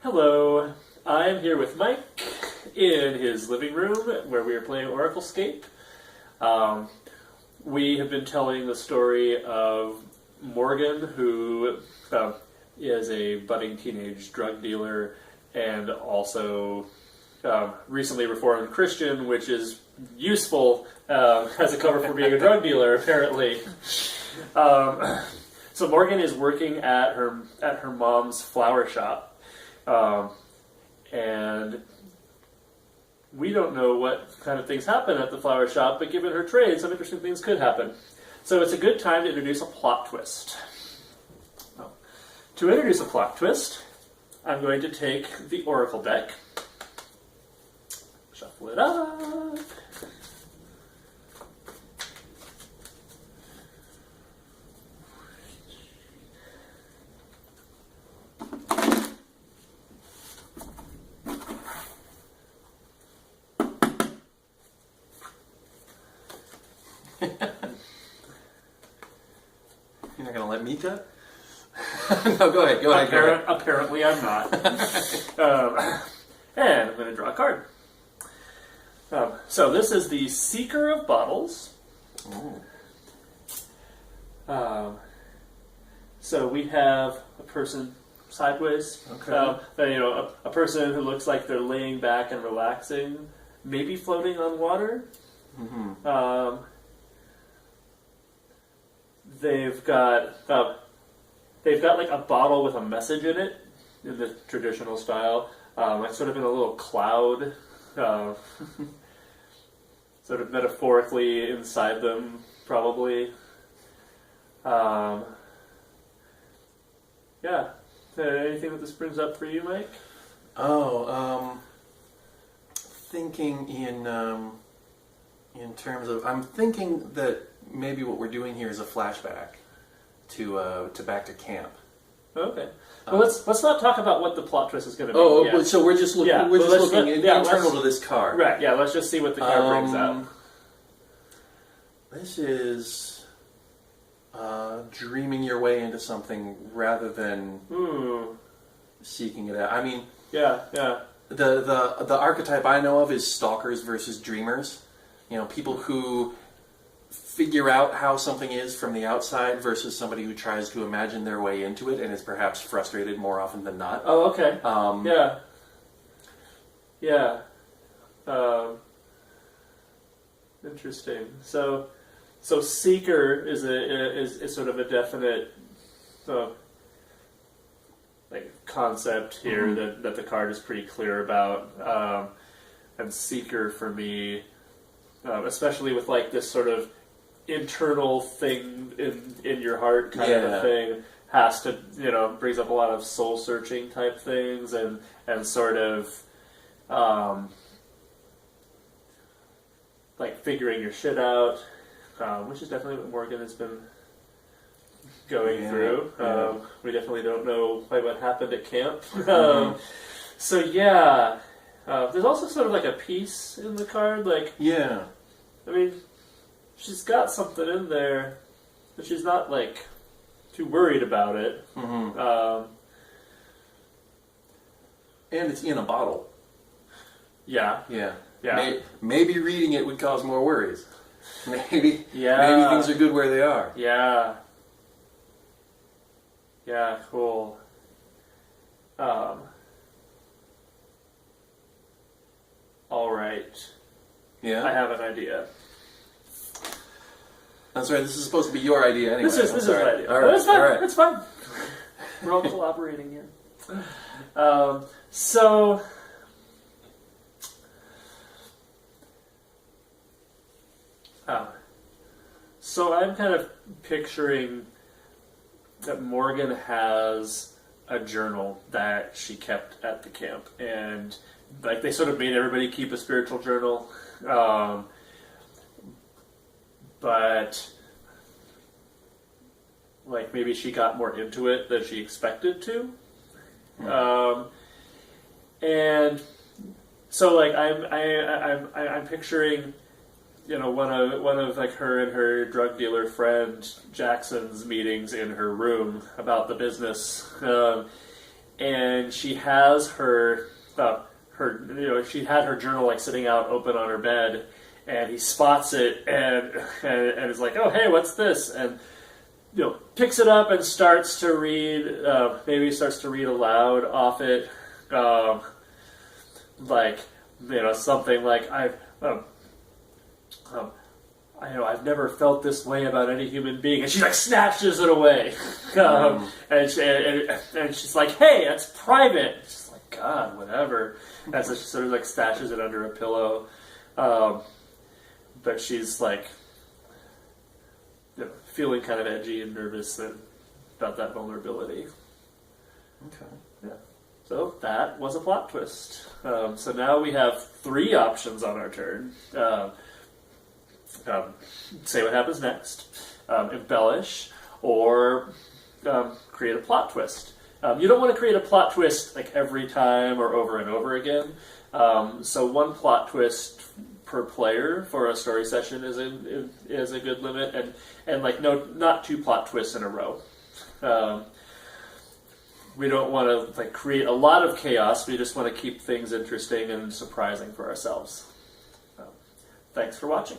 Hello, I'm here with Mike in his living room where we are playing Oraclescape. We have been telling the story of Morgan, who is a budding teenage drug dealer and also recently reformed Christian, which is useful as a cover for being a drug dealer, apparently. So Morgan is working at her mom's flower shop. And we don't know what kind of things happen at the flower shop, but given her trade, some interesting things could happen. So it's a good time to introduce a plot twist. Well, to introduce a plot twist, I'm going to take the Oracle deck, shuffle it up, You're not going to let me cut? No, go ahead. Go ahead. Apparently I'm not. And I'm going to draw a card. So this is the Seeker of Bottles. So we have a person sideways. Okay. A person who looks like they're laying back and relaxing, maybe floating on water. Mm-hmm. They've got like a bottle with a message in it, in the traditional style, like sort of in a little cloud, sort of metaphorically inside them, probably. Yeah. Anything that this brings up for you, Mike? Thinking in terms of, I'm thinking that maybe what we're doing here is a flashback to back to camp. Okay. Well, let's not talk about what the plot twist is going to be. Oh, yet. so we're just looking. Yeah, we're well, just looking internal to this card. Right. Yeah. Let's just see what the card brings out. This is dreaming your way into something rather than seeking it out. I mean, yeah. The archetype I know of is stalkers versus dreamers. People who figure out how something is from the outside versus somebody who tries to imagine their way into it and is perhaps frustrated more often than not. Oh, okay. Yeah. Interesting. So seeker is sort of a definite like concept here that the card is pretty clear about. And seeker for me, especially with like this sort of internal thing in your heart kind of a thing, has to, brings up a lot of soul searching type things and sort of like figuring your shit out, which is definitely what Morgan has been going through. We definitely don't know quite what happened at camp. So yeah, there's also sort of like a piece in the card, like I mean, she's got something in there, but she's not like too worried about it. And it's in a bottle. Yeah. Maybe reading it would cause more worries. Maybe things are good where they are. Yeah, cool. All right. Yeah? I have an idea. That's right, this is supposed to be your idea anyway. This is my idea. All right. It's fine. All right. It's fine. We're all collaborating here. So I'm kind of picturing that Morgan has a journal that she kept at the camp, and like they sort of made everybody keep a spiritual journal, but like maybe she got more into it than she expected to, and so like I'm picturing, one of like her and her drug dealer friend Jackson's meetings in her room about the business, and she has she had her journal like sitting out open on her bed, and he spots it and is like, oh hey, what's this? And picks it up and starts to read. Maybe starts to read aloud off it, something like I've never felt this way about any human being, and she like snatches it away, and she's like, "Hey, that's private." She's like, "God, whatever." And so she sort of like stashes it under a pillow, but she's like feeling kind of edgy and nervous about that vulnerability. Okay. Yeah. So that was a plot twist. So now we have 3 options on our turn. Say what happens next, embellish, or create a plot twist. You don't want to create a plot twist like every time or over and over again. So 1 plot twist per player for a story session is a good limit, and not 2 plot twists in a row. We don't want to create a lot of chaos. We just want to keep things interesting and surprising for ourselves. Thanks for watching.